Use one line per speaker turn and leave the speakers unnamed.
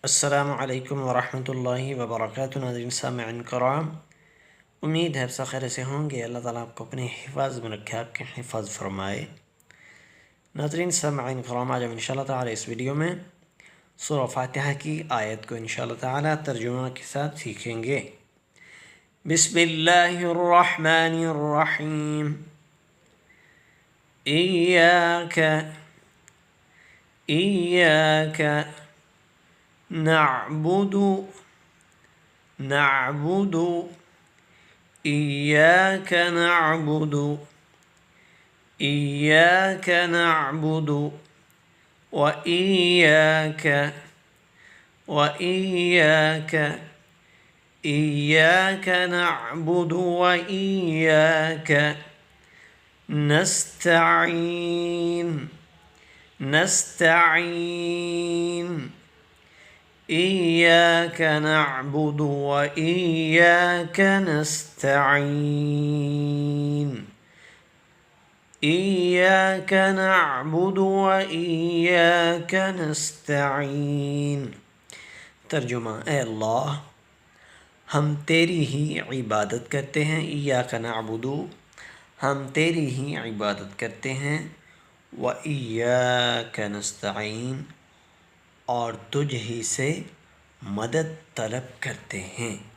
अस्सलामु अलैकुम वरहमतुल्लाहि वबरकातुहू। नाज़रीन सामिईन कराम, उम्मीद है सब खैर से होंगे। अल्लाह ताला आपको अपने हिफाज़ में रखे, आपके हिफाज़ फरमाए। नाज़रीन सामिईन कराम, आज हम इंशाअल्लाह ताला इस वीडियो में सूरह फातिहा की आयत को इंशाअल्लाह ताला तर्जुमा के साथ सीखेंगे। बिस्मिल्लाहिर्रहमानिर्रहीम। इय्याका नअबुदु इय्याका नअबुदु व इय्याका नअबुदु व इय्याका नस्तईन। इय्याका नअबुदु व इय्याका नस्तईन। इय्याका नअबुदु व इय्याका नस्तईन। तर्जुमा: ए अल्लाह, हम तेरी ही इबादत करते हैं। इय्याका नअबुदु, हम तेरी ही इबादत करते हैं। व इय्याका नस्तईन, और तुझ ही से मदद तलब करते हैं।